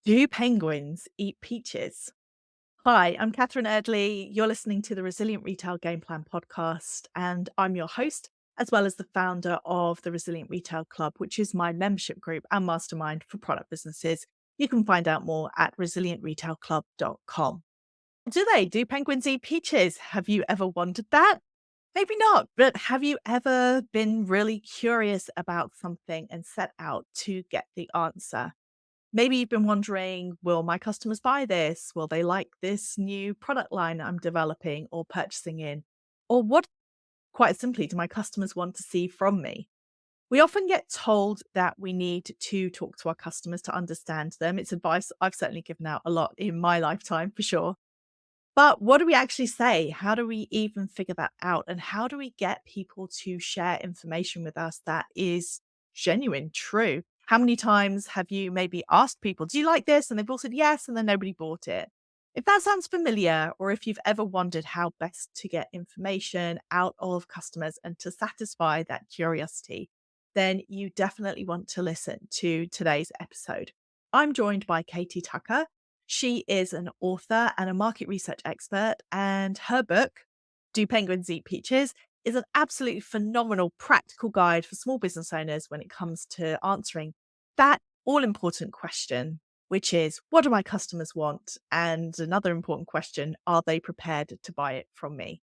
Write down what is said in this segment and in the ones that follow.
Do penguins eat peaches? Hi, I'm Catherine Erdley. You're listening to the Resilient Retail Game Plan podcast, and I'm your host, as well as the founder of the Resilient Retail Club, which is my membership group and mastermind for product businesses. You can find out more at resilientretailclub.com. Do penguins eat peaches? Have you ever wondered that? Maybe not, but have you ever been really curious about something and set out to get the answer? Maybe you've been wondering, will my customers buy this? Will they like this new product line I'm developing or purchasing in? Or what, quite simply, do my customers want to see from me? We often get told that we need to talk to our customers to understand them. It's advice I've certainly given out a lot in my lifetime, for sure. But what do we actually say? How do we even figure that out? And how do we get people to share information with us that is genuine, true? How many times have you maybe asked people, do you like this? And they've all said yes, and then nobody bought it. If that sounds familiar, or if you've ever wondered how best to get information out of customers and to satisfy that curiosity, then you definitely want to listen to today's episode. I'm joined by Katie Tucker. She is an author and a market research expert, and her book, Do Penguins Eat Peaches, is an absolutely phenomenal practical guide for small business owners when it comes to answering that all important question, which is, what do my customers want? And another important question, are they prepared to buy it from me?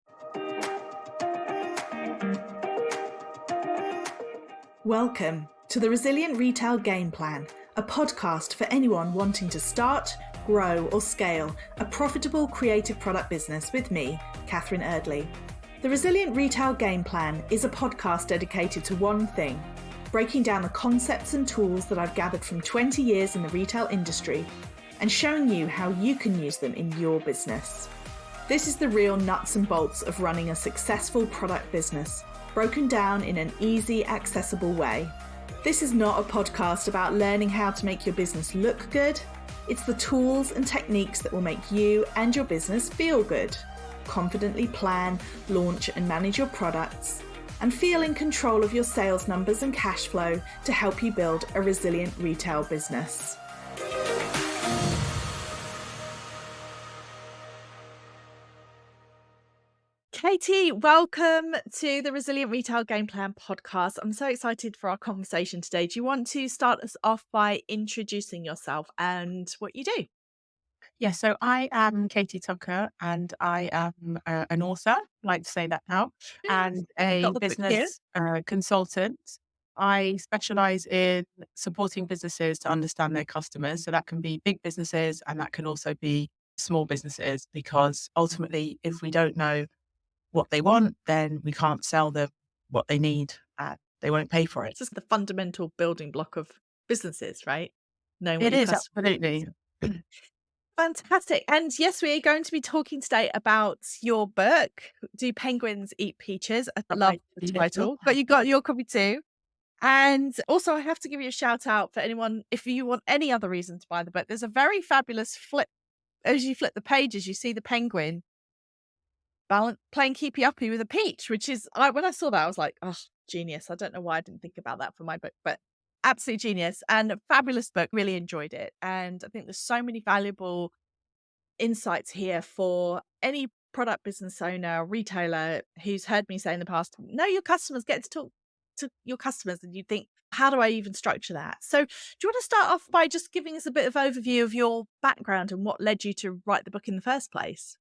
Welcome to the Resilient Retail Game Plan, a podcast for anyone wanting to start, grow, or scale a profitable creative product business with me, Catherine Erdley. The Resilient Retail Game Plan is a podcast dedicated to one thing: breaking down the concepts and tools that I've gathered from 20 years in the retail industry and showing you how you can use them in your business. This is the real nuts and bolts of running a successful product business, broken down in an easy, accessible way. This is not a podcast about learning how to make your business look good. It's the tools and techniques that will make you and your business feel good. Confidently plan, launch, and manage your products, and feel in control of your sales numbers and cash flow to help you build a resilient retail business. Katie, welcome to the Resilient Retail Game Plan podcast. I'm so excited for our conversation today. Do you want to start us off by introducing yourself and what you do? Yeah, so I am Katie Tucker and I am an author, I like to say that now, and a Got the book here. business consultant. I specialize in supporting businesses to understand their customers. So that can be big businesses and that can also be small businesses, because ultimately, if we don't know what they want, then we can't sell them what they need and they won't pay for it. It's just the fundamental building block of businesses, right? Knowing what It your is customers absolutely. want. Fantastic. And yes, we are going to be talking today about your book, Do Penguins Eat Peaches? I love Right. the title, but you got your copy too. And also, I have to give you a shout out for anyone, if you want any other reason to buy the book, there's a very fabulous flip. As you flip the pages, you see the penguin playing keepy uppy with a peach, which is, when I saw that, I was like, oh, genius. I don't know why I didn't think about that for my book, but absolute genius and a fabulous book. Really enjoyed it. And I think there's so many valuable insights here for any product business owner, retailer who's heard me say in the past, know your customers, get to talk to your customers. And you think, how do I even structure that? So do you want to start off by just giving us a bit of overview of your background and what led you to write the book in the first place?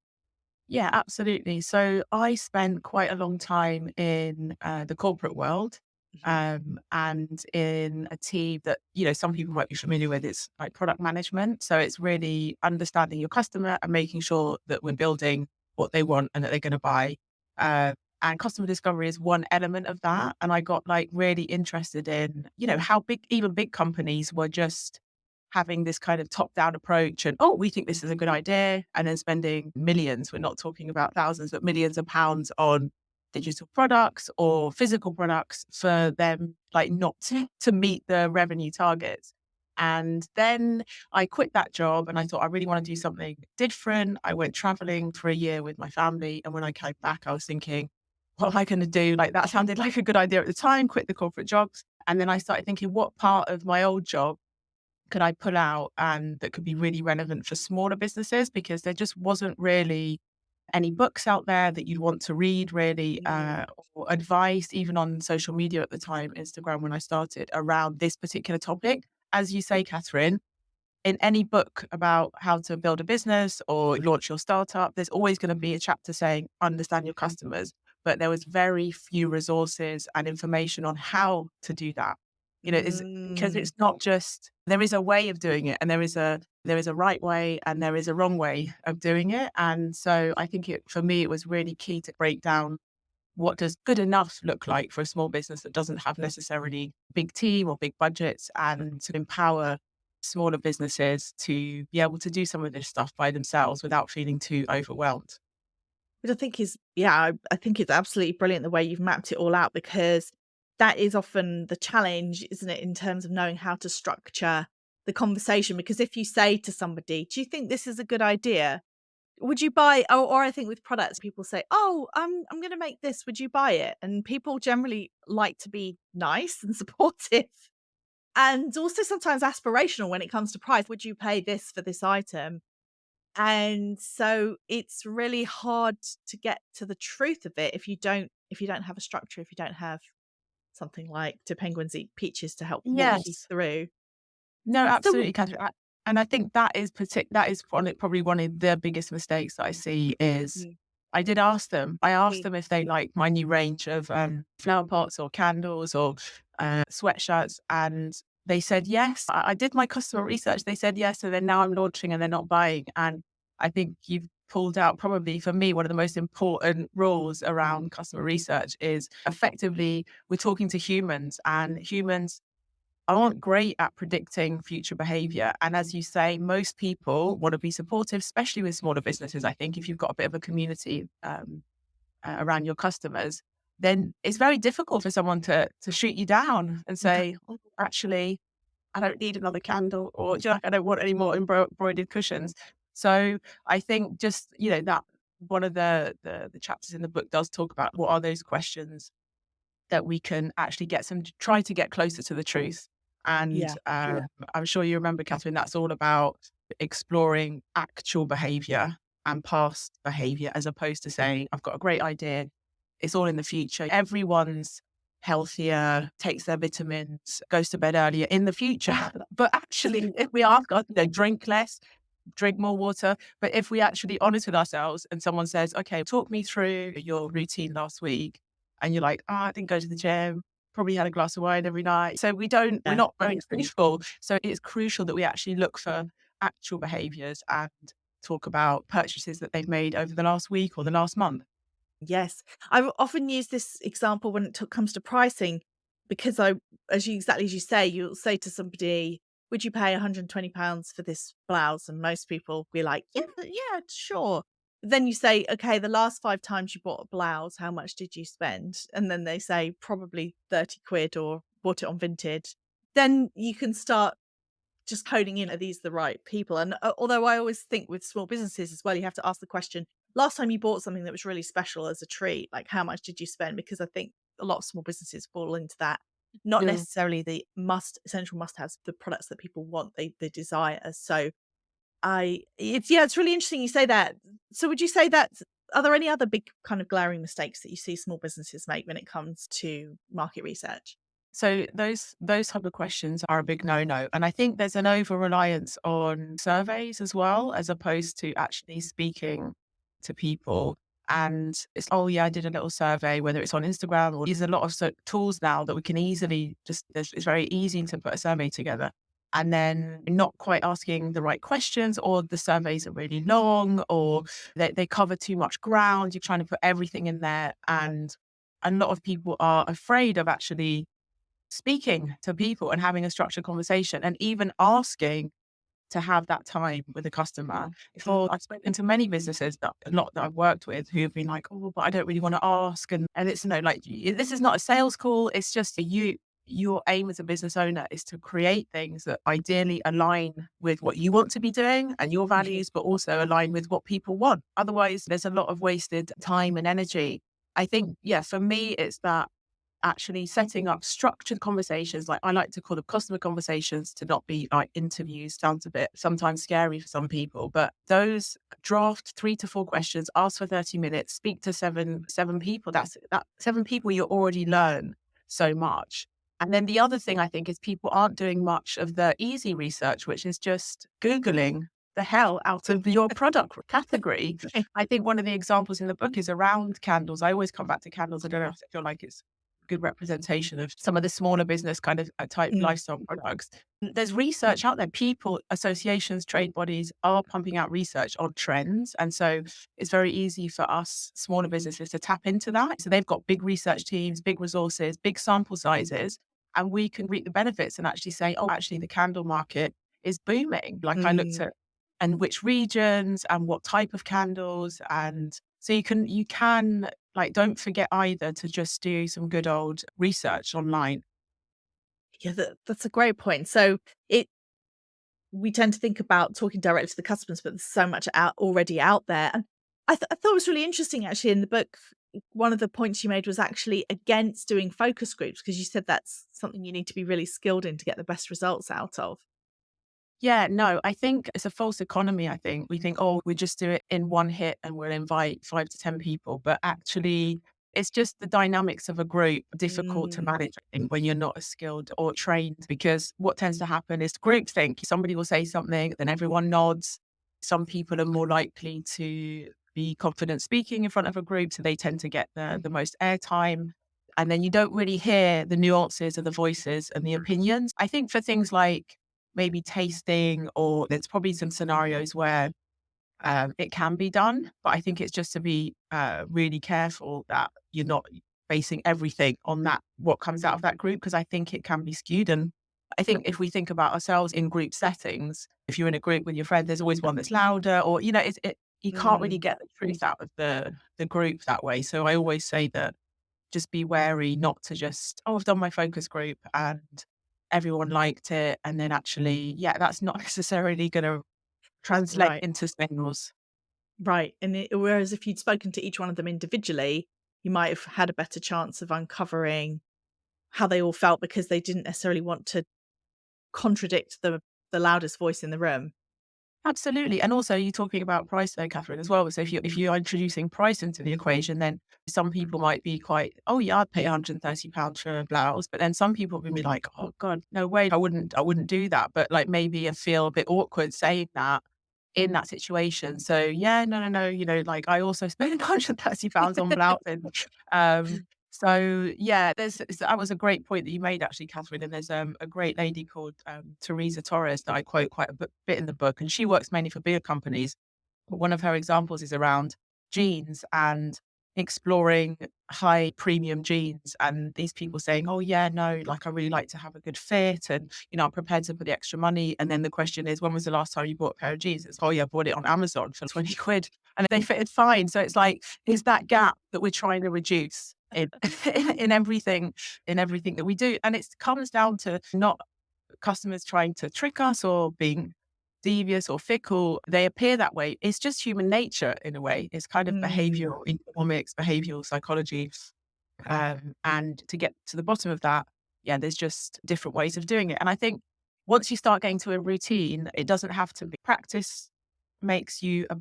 Yeah, absolutely. So I spent quite a long time in the corporate world, Mhm. and in a team that, some people might be familiar with. It's like product management. So it's really understanding your customer and making sure that we're building what they want and that they're going to buy. Uh, and customer discovery is one element of that. And I got like really interested in, how even big companies were just having this kind of top-down approach and, oh, we think this is a good idea, and then spending millions, we're not talking about thousands, but millions of pounds on digital products or physical products for them, like not to meet the revenue targets. And then I quit that job and I thought, I really want to do something different. I went traveling for a year with my family. And when I came back, I was thinking, what am I going to do? Like that sounded like a good idea at the time, quit the corporate jobs. And then I started thinking, what part of my old job could I pull out and that could be really relevant for smaller businesses? Because there just wasn't really any books out there that you'd want to read really, Mm. or advice even on social media at the time, Instagram when I started, around this particular topic. As you say, Catherine, in any book about how to build a business or launch your startup, there's always going to be a chapter saying understand your customers. But there was very few resources and information on how to do that. Is because Mm. it's not just there is a way of doing it, and there is a right way and there is a wrong way of doing it. And so I think for me it was really key to break down what does good enough look like for a small business that doesn't have necessarily big team or big budgets, and to empower smaller businesses to be able to do some of this stuff by themselves without feeling too overwhelmed. Which I think is, yeah, I think it's absolutely brilliant the way you've mapped it all out, because that is often the challenge, isn't it, in terms of knowing how to structure the conversation? Because if you say to somebody, "Do you think this is a good idea? Would you buy?" Or I think with products, people say, "Oh, I'm going to make this. Would you buy it?" And people generally like to be nice and supportive, and also sometimes aspirational when it comes to price. Would you pay this for this item? And so it's really hard to get to the truth of it if you don't have a structure, if you don't have something like "Do penguins eat peaches" to help walk you Yes. through. No, So absolutely, Catherine. And I think that is probably one of the biggest mistakes that I see is mm, I did ask them. I asked mm, them if they like my new range of flower pots or candles or sweatshirts, and they said yes. I did my customer research. They said yes, and then now I'm launching and they're not buying. And I think you've pulled out probably for me one of the most important rules around customer research is effectively we're talking to humans, and humans aren't great at predicting future behavior. And as you say, most people want to be supportive, especially with smaller businesses. I think if you've got a bit of a community around your customers, then it's very difficult for someone to shoot you down and say, "Oh, actually, I don't need another candle," or "Do you know, I don't want any more embroidered cushions." So I think just that one of the chapters in the book does talk about what are those questions that we can actually try to get closer to the truth. And yeah, I'm sure you remember, Catherine, that's all about exploring actual behavior and past behavior, as opposed to saying, I've got a great idea. It's all in the future. Everyone's healthier, takes their vitamins, goes to bed earlier in the future. But actually, if we ask us, drink less, drink more water. But if we actually honest with ourselves and someone says, okay, talk me through your routine last week. And you're like, oh, I didn't go to the gym, probably had a glass of wine every night. So we're yeah. not very faithful. So it's crucial that we actually look for actual behaviors and talk about purchases that they've made over the last week or the last month. Yes. I often use this example when it comes to pricing, because exactly as you say, you'll say to somebody, "Would you pay £120 for this blouse?" And most people be like, "Yeah, yeah, sure." Then you say, "Okay, the last 5 times you bought a blouse, how much did you spend?" And then they say, "Probably 30 quid, or bought it on Vinted." Then you can start just honing in, are these the right people? And although I always think with small businesses as well, you have to ask the question, last time you bought something that was really special as a treat, like how much did you spend? Because I think a lot of small businesses fall into that. Not Yeah. necessarily the essential must haves, the products that people want, they desire. So it's really interesting you say that. So would you say that, are there any other big kind of glaring mistakes that you see small businesses make when it comes to market research? So those type of questions are a big no-no. And I think there's an over-reliance on surveys as well, as opposed to actually speaking to people. And it's, oh yeah, I did a little survey, whether it's on Instagram or there's a lot of tools now that we can easily it's very easy to put a survey together. And then not quite asking the right questions, or the surveys are really long, or they cover too much ground. You're trying to put everything in there. And a lot of people are afraid of actually speaking to people and having a structured conversation, and even asking to have that time with a customer. Mm. Before, I've spoken to many businesses that a lot that I've worked with who have been like, oh, but I don't really want to ask. And it's like, this is not a sales call. It's just your aim as a business owner is to create things that ideally align with what you want to be doing and your values, but also align with what people want. Otherwise, there's a lot of wasted time and energy. I think, yeah, for me, it's that actually setting up structured conversations. Like I like to call them customer conversations to not be like interviews. Sounds a bit sometimes scary for some people, but those draft 3 to 4 questions, ask for 30 minutes, speak to seven people. That 7 people you already learn so much. And then the other thing I think is people aren't doing much of the easy research, which is just Googling the hell out of your product category. I think one of the examples in the book is around candles. I always come back to candles. I don't know if I feel like it's a good representation of some of the smaller business kind of type Mm, lifestyle products. There's research out there. People, associations, trade bodies are pumping out research on trends. And so it's very easy for us smaller businesses to tap into that. So they've got big research teams, big resources, big sample sizes, and we can reap the benefits and actually say, oh, actually the candle market is booming. Like I looked mm. at and which regions and what type of candles. And so you can like, don't forget either to just do some good old research online. Yeah, that's a great point. So it we tend to think about talking directly to the customers, but there's so much already out there. And I thought it was really interesting actually in the book. One of the points you made was actually against doing focus groups because you said that's something you need to be really skilled in to get the best results out of. Yeah, no, I think it's a false economy. I think we think, oh, we just do it in one hit and we'll invite 5 to 10 people. But actually, it's just the dynamics of a group difficult to Mm, manage, I think, when you're not as skilled or trained. Because what tends to happen is groupthink. Somebody will say something, then everyone nods. Some people are more likely to be confident speaking in front of a group, so they tend to get the most airtime. And then you don't really hear the nuances of the voices and the opinions. I think for things like maybe tasting, or there's probably some scenarios where it can be done. But I think it's just to be really careful that you're not basing everything on that, what comes out of that group, because I think it can be skewed. And I think if we think about ourselves in group settings, if you're in a group with your friend, there's always one that's louder, or, you can't really mm, get the truth out of the group that way. So I always say that just be wary not to just, oh, I've done my focus group and everyone liked it. And then actually, yeah, that's not necessarily going to translate right. into sales. Right. Whereas if you'd spoken to each one of them individually, you might have had a better chance of uncovering how they all felt because they didn't necessarily want to contradict the loudest voice in the room. Absolutely. And also you're talking about price there, Catherine, as well. So if you're introducing price into the equation, then some people might be quite, oh yeah, I'd pay £130 for a blouse. But then some people will be like, oh God, no way, I wouldn't do that. But like maybe I feel a bit awkward saying that in that situation. So yeah, no, like I also spent £130 on blouses. Um, so yeah, that was a great point that you made actually, Catherine. And there's a great lady called Teresa Torres that I quote quite a bit in the book, and she works mainly for bigger companies. But one of her examples is around jeans and exploring high premium jeans, and these people saying, "Oh yeah, no, like I really like to have a good fit, and I'm prepared to put the extra money." And then the question is, "When was the last time you bought a pair of jeans?" It's, "Oh yeah, I bought it on Amazon for 20 quid, and they fitted fine." So it's like, is that gap that we're trying to reduce in in everything that we do, and it comes down to not customers trying to trick us or being devious or fickle. They appear that way. It's just human nature in a way. It's kind of Mm, behavioral economics, behavioral psychology. And to get to the bottom of that, yeah, there's just different ways of doing it. And I think once you start getting to a routine, it doesn't have to be practice makes you a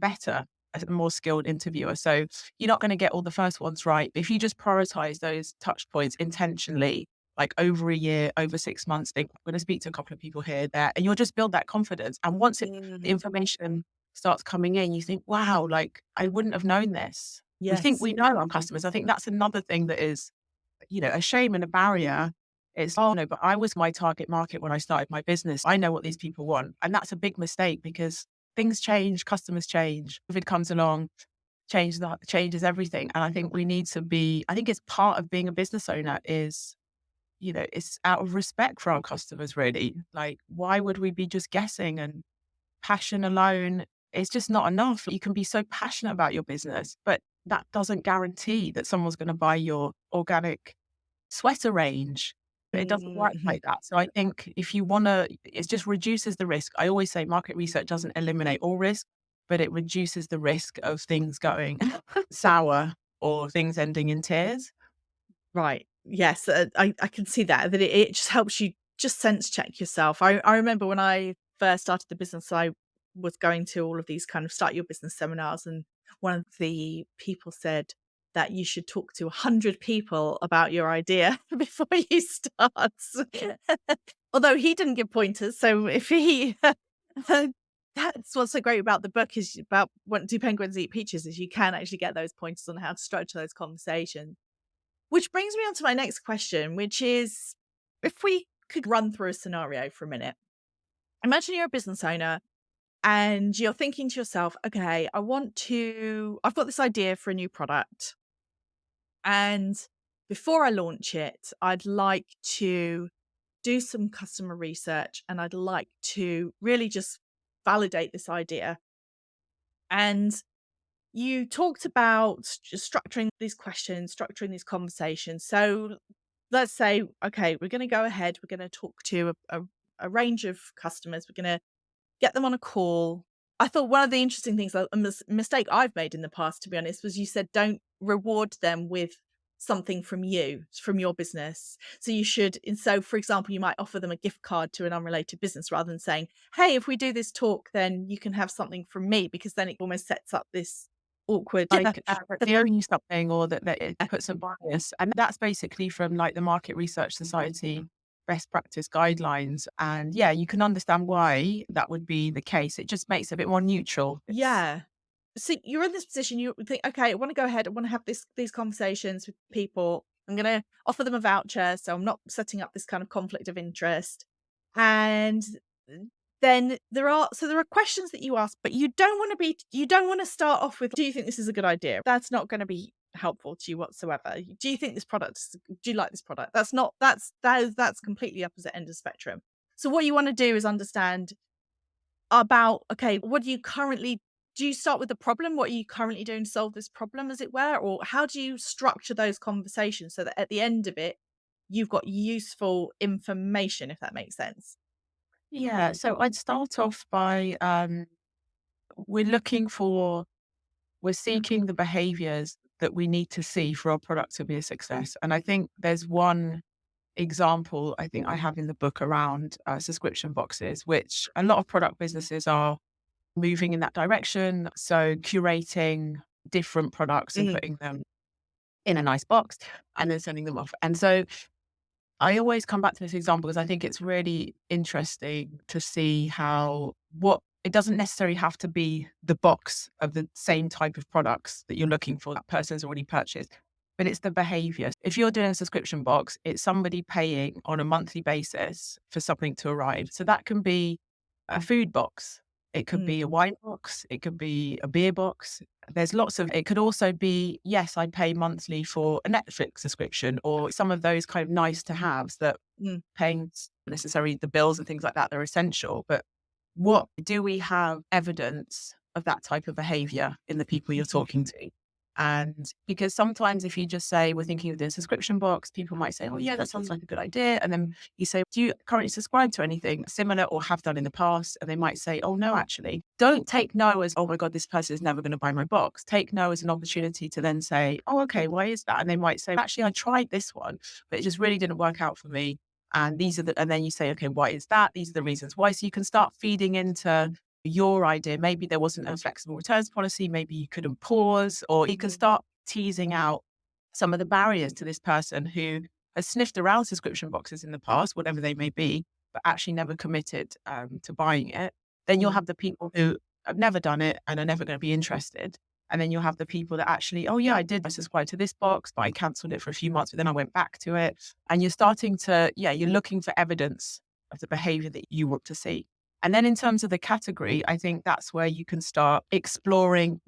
more skilled interviewer. So you're not going to get all the first ones right. But if you just prioritize those touch points intentionally, like over a year, over 6 months, think, I'm going to speak to a couple of people here, there, and you'll just build that confidence. And once the mm, information starts coming in, you think, wow, like I wouldn't have known this. We think yes. we know our customers. I think that's another thing that is, a shame and a barrier. It's, oh no, but I was my target market when I started my business. I know what these people want. And that's a big mistake because things change, customers change. If it comes along, changes everything. And I think I think it's part of being a business owner is, it's out of respect for our customers, really. Like, why would we be just guessing, and passion alone is just not enough. You can be so passionate about your business, but that doesn't guarantee that someone's going to buy your organic sweater range. It doesn't work Mhm. like that. So I think if you want to, it just reduces the risk. I always say market research doesn't eliminate all risk, but it reduces the risk of things going sour or things ending in tears. Right. Yes, I can see that it just helps you just sense check yourself. I remember when I first started the business, I was going to all of these kind of start your business seminars, and one of the people said that you should talk to 100 people about your idea before you start. Although he didn't give pointers, so if he that's what's so great about the book is about what do penguins eat peaches is you can actually get those pointers on how to structure those conversations. Which brings me on to my next question, which is if we could run through a scenario for a minute. Imagine you're a business owner and you're thinking to yourself, okay, I've got this idea for a new product. And before I launch it, I'd like to do some customer research and I'd like to really just validate this idea. And you talked about just structuring these questions, structuring these conversations. So let's say, okay, we're going to go ahead. We're going to talk to a range of customers. We're going to get them on a call. I thought one of the interesting things, mistake I've made in the past, to be honest, was you said don't reward them with something from you, from your business. So you should, and so for example, you might offer them a gift card to an unrelated business rather than saying, hey, if we do this talk, then you can have something from me, because then it almost sets up this awkward. Like, they owe you something or that it puts a bias. And that's basically from like the Market Research Society best practice guidelines. And yeah, you can understand why that would be the case. It just makes it a bit more neutral. It's Yeah. So you're in this position, you think, okay, I want to go ahead, I want to have these conversations with people. I'm going to offer them a voucher, so I'm not setting up this kind of conflict of interest. And then there are questions that you ask, but you don't want to start off with, do you think this is a good idea? That's not going to be helpful to you whatsoever. Do you think do you like this product? That's completely opposite end of the spectrum. So what you want to do is understand about, okay, what do you currently do you start with the problem? What are you currently doing to solve this problem, as it were? Or how do you structure those conversations so that at the end of it, you've got useful information, if that makes sense? yeah. So I'd start off by we're looking for we're seeking the behaviors that we need to see for our product to be a success. And I think there's one example I think I have in the book around subscription boxes, which a lot of product businesses are moving in that direction. So curating different products and Mm, putting them in a nice box and then sending them off. And so I always come back to this example because I think it's really interesting to see how what it doesn't necessarily have to be the box of the same type of products that you're looking for that person's already purchased, but it's the behavior. If you're doing a subscription box, it's somebody paying on a monthly basis for something to arrive. So that can be a food box. It could mm, be a wine box. It could be a beer box. There's lots of, it could also be, yes, I pay monthly for a Netflix subscription or some of those kind of nice to haves that mm, paying necessarily the bills and things like that, they're essential. But what do we have evidence of that type of behavior in the people you're mhm, talking to? And because sometimes if you just say, we're thinking of the subscription box, people might say, oh, yeah, that sounds like a good idea. And then you say, do you currently subscribe to anything similar or have done in the past? And they might say, oh, no, actually. Don't take no as, oh my God, this person is never going to buy my box. Take no as an opportunity to then say, oh, okay, why is that? And they might say, actually, I tried this one, but it just really didn't work out for me. And and then you say, okay, why is that? These are the reasons why. So you can start feeding into your idea. Maybe there wasn't a flexible returns policy. Maybe you couldn't pause, or you can mhm, start teasing out some of the barriers to this person who has sniffed around subscription boxes in the past, whatever they may be, but actually never committed to buying it. Then you'll mm, have the people who have never done it and are never going to be interested. And then you'll have the people that actually, oh yeah, I subscribe to this box, but I cancelled it for a few months, but then I went back to it. And you're starting to, yeah, you're looking for evidence of the behavior that you want to see. And then in terms of the category, I think that's where you can start exploring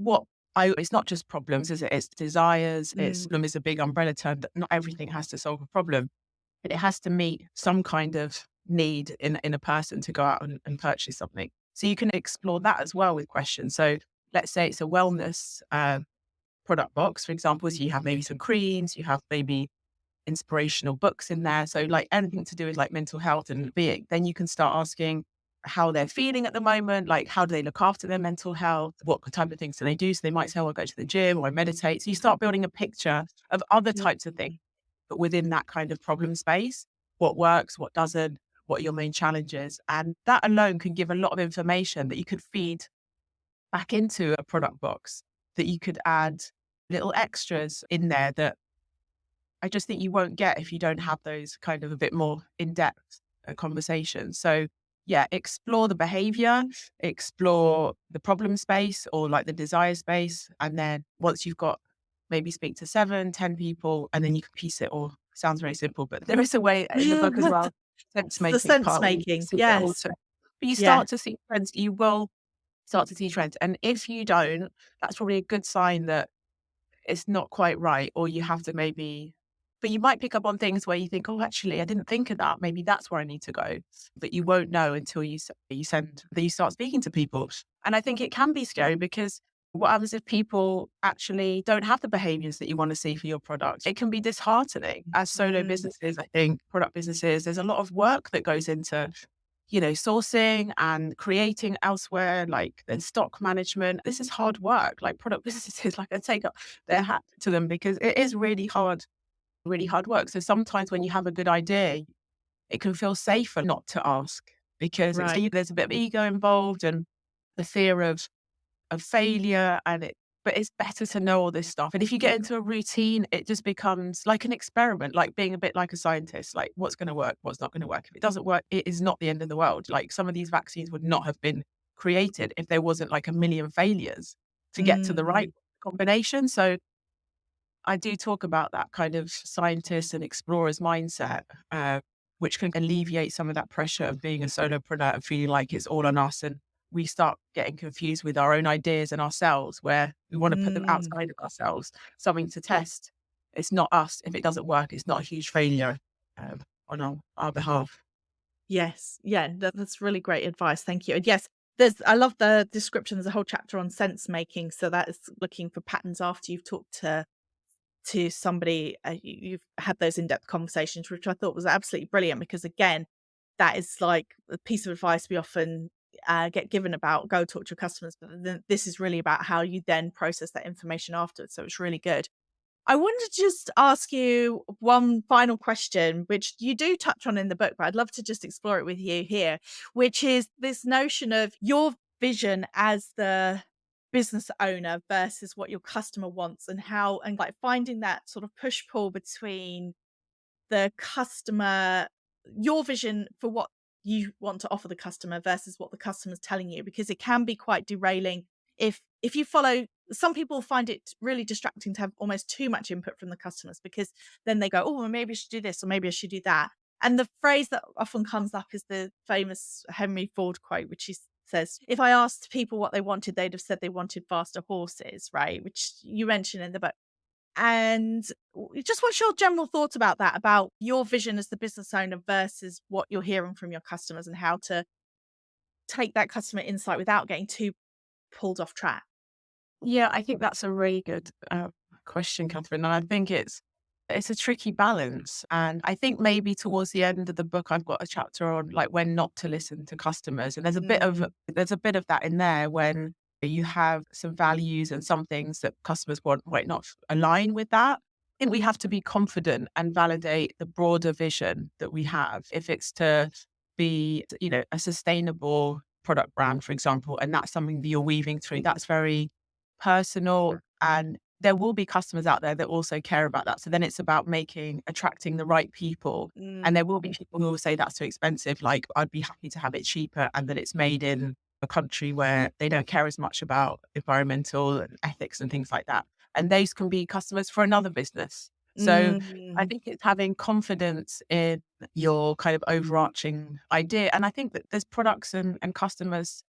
it's not just problems, is it? It's desires. mm, Problem is a big umbrella term that not everything has to solve a problem, but it has to meet some kind of need in a person to go out and purchase something. So you can explore that as well with questions. So let's say it's a wellness product box, for example. So you have maybe some creams, you have maybe inspirational books in there. So like anything to do with like mental health and being, then you can start asking how they're feeling at the moment. Like, how do they look after their mental health? What type of things do they do? So they might say, oh, I go to the gym or I meditate. So you start building a picture of other types of things. mm. but within that kind of problem space, what works, what doesn't, what are your main challenges. And that alone can give a lot of information that you could feed back into a product box, that you could add little extras in there that I just think you won't get if you don't have those kind of a bit more in-depth conversations. So yeah, explore the behavior, explore the problem space or like the desire space. And then once you've got, maybe speak to 7, 10 people, and then you can piece it all. Sounds very simple, but there is a way in the book as well, sense The making sense part where you can making. see it all. Yes. So but you Yeah. start to see trends. You will start to see trends. And if you don't, that's probably a good sign that it's not quite right, or you have to maybe, but you might pick up on things where you think, oh, actually, I didn't think of that. Maybe that's where I need to go. But you won't know until you start speaking to people. And I think it can be scary because what happens if people actually don't have the behaviors that you want to see for your product? It can be disheartening. As solo Mm, businesses, I think, product businesses, there's a lot of work that goes into sourcing and creating elsewhere, like then stock management. This is hard work. Like product businesses, like I take up their hat to them because it is really hard work. So sometimes when you have a good idea, it can feel safer not to ask because right. there's a bit of ego involved and the fear of failure but it's better to know all this stuff. And if you get into a routine, it just becomes like an experiment, like being a bit like a scientist, like what's going to work, what's not going to work. If it doesn't work, it is not the end of the world. Like some of these vaccines would not have been created if there wasn't like a million failures to get to the Mm, right combination. So I do talk about that kind of scientist and explorer's mindset, which can alleviate some of that pressure of being a solopreneur and feeling like it's all on us. And we start getting confused with our own ideas and ourselves, where we want to put them mm. outside of ourselves, something to test. It's not us. If it doesn't work, it's not a huge failure on our behalf. Yes. Yeah, that's really great advice. Thank you. And yes, I love the description. There's a whole chapter on sense making. So that is looking for patterns after you've talked to somebody, you've had those in-depth conversations, which I thought was absolutely brilliant because again, that is like a piece of advice we often get given about go talk to your customers, but then this is really about how you then process that information afterwards. So it's really good. I wanted to just ask you one final question, which you do touch on in the book, but I'd love to just explore it with you here, which is this notion of your vision as the business owner versus what your customer wants and how, and like finding that sort of push pull between the customer, your vision for what you want to offer the customer versus what the customer's telling you, because it can be quite derailing if you follow. Some people find it really distracting to have almost too much input from the customers because then they go, oh, well, maybe I should do this or maybe I should do that. And the phrase that often comes up is the famous Henry Ford quote, which he says, if I asked people what they wanted, they'd have said they wanted faster horses, right? Which you mentioned in the book. And just what's your general thoughts about that, about your vision as the business owner versus what you're hearing from your customers and how to take that customer insight without getting too pulled off track? Yeah, I think that's a really good question, Catherine. And I think it's a tricky balance. And I think maybe towards the end of the book, I've got a chapter on like when not to listen to customers. And Mm, there's a bit of that in there when you have some values and some things that customers want might not align with that. I think we have to be confident and validate the broader vision that we have. If it's to be, a sustainable product brand, for example, and that's something that you're weaving through, that's very personal, and there will be customers out there that also care about that. So then it's about attracting the right people. And mm, there will be people who will say that's too expensive. Like I'd be happy to have it cheaper and that it's made in a country where they don't care as much about environmental and ethics and things like that. And those can be customers for another business. So I mm, think it's having confidence in your kind of overarching idea. And I think that there's products and customers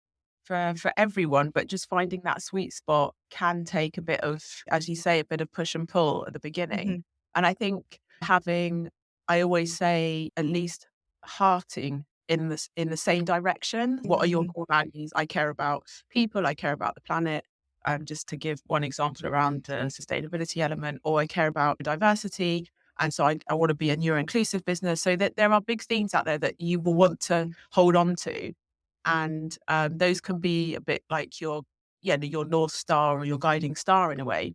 for everyone, but just finding that sweet spot can take a bit of, as you say, a bit of push and pull at the beginning. mhm, And I think I always say, at least hearting in the same direction. What are your mm, core values? I care about people. I care about the planet. Just to give one example around the sustainability element, or I care about diversity. And so I want to be a neuro inclusive business. So that there are big themes out there that you will want to hold on to, and those can be a bit like your North Star or your guiding star in a way.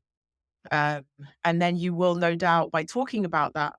Um, and then you will no doubt, by talking about that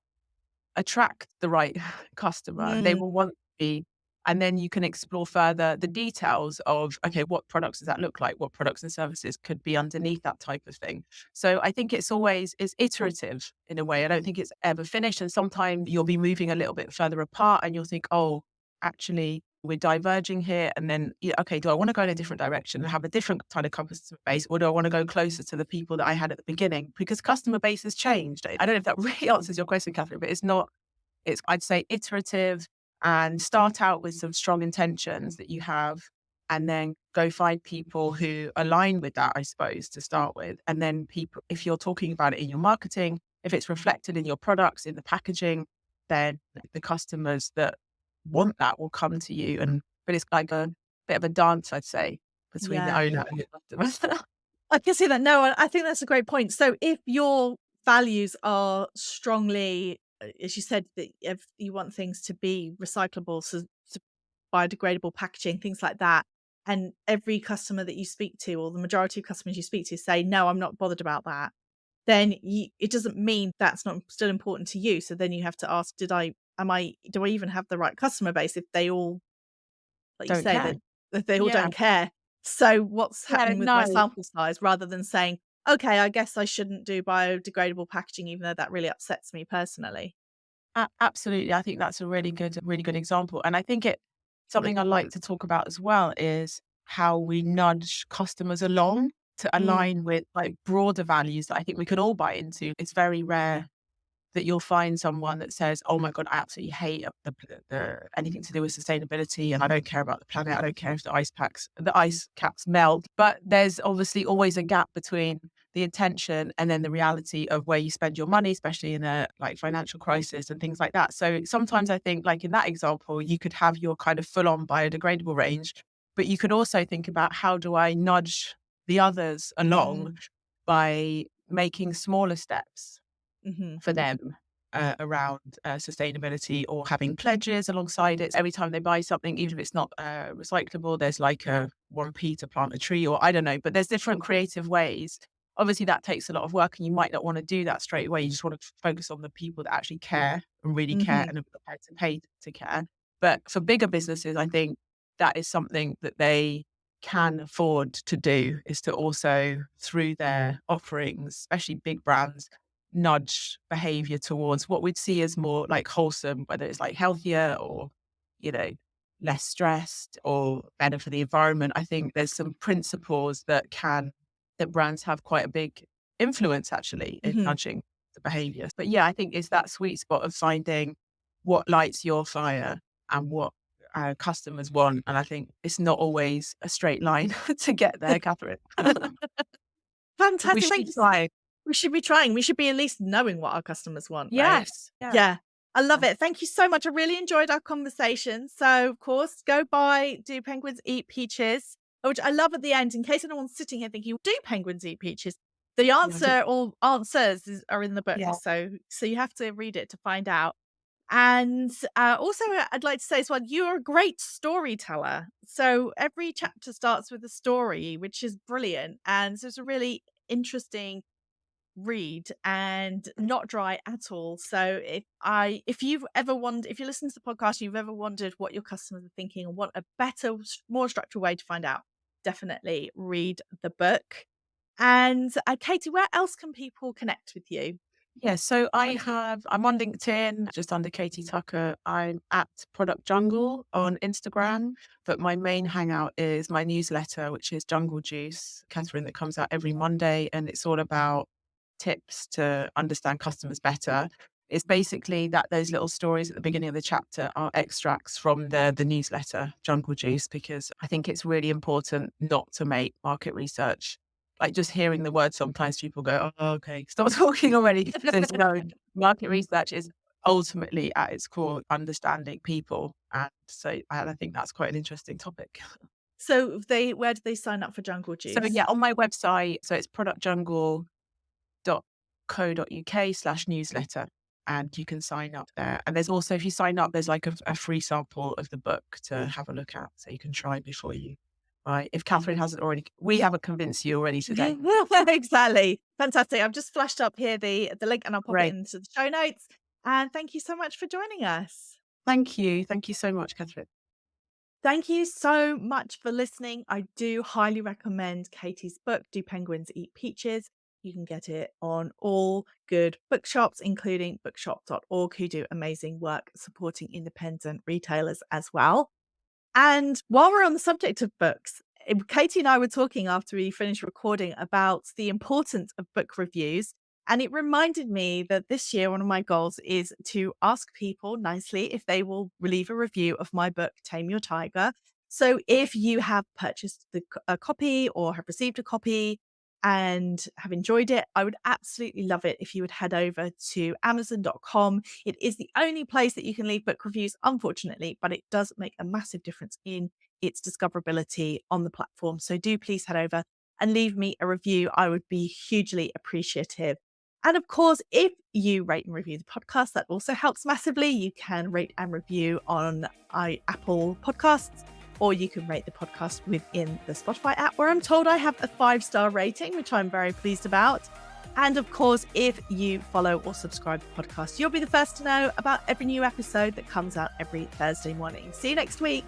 attract the right customer. They Mm, will want to be, and then you can explore further the details of, okay, what products does that look like? What products and services could be underneath that type of thing? So I think it's iterative in a way. I don't think it's ever finished. And sometimes you'll be moving a little bit further apart and you'll think, oh, actually we're diverging here. And then, yeah, okay, do I want to go in a different direction and have a different kind of customer base? Or do I want to go closer to the people that I had at the beginning? Because customer base has changed. I don't know if that really answers your question, Catherine, but it's, I'd say, iterative, and start out with some strong intentions that you have, and then go find people who align with that, I suppose, to start with. And then people, if you're talking about it in your marketing, if it's reflected in your products, in the packaging, then the customers that want that will come to you. But it's like a bit of a dance, I'd say, between the yeah. owner and the customer. I can see that. No, I think that's a great point. So if your values are strongly, as you said, that if you want things to be recyclable, so biodegradable packaging, things like that, and every customer that you speak to, or the majority of customers you speak to, say, "No, I'm not bothered about that," then it doesn't mean that's not still important to you. So then you have to ask, do I even have the right customer base if they all, like you Don't say, care. that they all Yeah. don't care. So what's Yeah. happening with my No. sample size, rather than saying, "Okay, I guess I shouldn't do biodegradable packaging, even though that really upsets me personally." Absolutely. I think that's a really good example. And I think something I like to talk about as well is how we nudge customers along to Mm, align with like broader values that I think we can all buy into. It's very rare that you'll find someone that says, "Oh my God, I absolutely hate anything to do with sustainability, and I don't care about the planet. I don't care if the ice caps melt." But there's obviously always a gap between the intention and then the reality of where you spend your money, especially in a like financial crisis and things like that. So sometimes I think, like in that example, you could have your kind of full-on biodegradable range, but you could also think about, how do I nudge the others along mm, by making smaller steps mhm, for them around sustainability, or having pledges alongside it. Every time they buy something, even if it's not recyclable, there's like a 1p to plant a tree, or I don't know, but there's different creative ways. Obviously, that takes a lot of work and you might not want to do that straight away. You just want to focus on the people that actually care and really care mhm, and are prepared to pay to care. But for bigger businesses, I think that is something that they can afford to do, is to also, through their offerings, especially big brands, nudge behavior towards what we'd see as more like wholesome, whether it's like healthier or, you know, less stressed or better for the environment. I think there's some principles that brands have quite a big influence actually in mhm. nudging the behavior. But yeah, I think it's that sweet spot of finding what lights your fire and what customers want. And I think it's not always a straight line to get there, Catherine. We Fantastic, should thank you. try. We should be trying. We should be at least knowing what our customers want, right? Yes. Yeah. Yeah. I love it. Thank you so much. I really enjoyed our conversation. So, of course, go buy Do Penguins Eat Peaches? Which I love at the end, in case anyone's sitting here thinking, "Do penguins eat peaches?" The Yeah. answer, or answers, are in the book. Yeah. So you have to read it to find out. And also, I'd like to say as well, you're a great storyteller. So every chapter starts with a story, which is brilliant. And so it's a really interesting read and not dry at all. So if you listen to the podcast, you've ever wondered what your customers are thinking and want a better, more structured way to find out, definitely read the book. And Katie, where else can people connect with you? Yeah, so I'm on LinkedIn, just under Katie Tucker. I'm at Product Jungle on Instagram, but my main hangout is my newsletter, which is Jungle Juice, Catherine, that comes out every Monday. And it's all about tips to understand customers better. It's basically that those little stories at the beginning of the chapter are extracts from the newsletter, Jungle Juice, because I think it's really important not to make market research. Like, just hearing the word, sometimes people go, "Oh, okay, stop talking already." There's no, market research is ultimately at its core understanding people. And so I think that's quite an interesting topic. So where do they sign up for Jungle So Juice? yeah, on my website, so it's productjungle.co.uk/newsletter. And you can sign up there. And there's also, if you sign up, there's like a free sample of the book to have a look at. So you can try before you, right? If Catherine hasn't already, we haven't convinced you already today. Exactly. Fantastic. I've just flashed up here the link, and I'll pop it Great. into the show notes. And thank you so much for joining us. Thank you. Thank you so much, Catherine. Thank you so much for listening. I do highly recommend Katie's book, Do Penguins Eat Peaches? You can get it on all good bookshops, including bookshop.org, who do amazing work supporting independent retailers as well. And while we're on the subject of books, Katie and I were talking after we finished recording about the importance of book reviews. And it reminded me that this year, one of my goals is to ask people nicely if they will leave a review of my book, Tame Your Tiger. So if you have purchased a copy or have received a copy and have enjoyed it, I would absolutely love it if you would head over to Amazon.com. It is the only place that you can leave book reviews, unfortunately, but it does make a massive difference in its discoverability on the platform. So do please head over and leave me a review. I would be hugely appreciative. And of course, if you rate and review the podcast, that also helps massively. You can rate and review on Apple Podcasts, or you can rate the podcast within the Spotify app, where I'm told I have a 5-star rating, which I'm very pleased about. And of course, if you follow or subscribe to the podcast, you'll be the first to know about every new episode that comes out every Thursday morning. See you next week.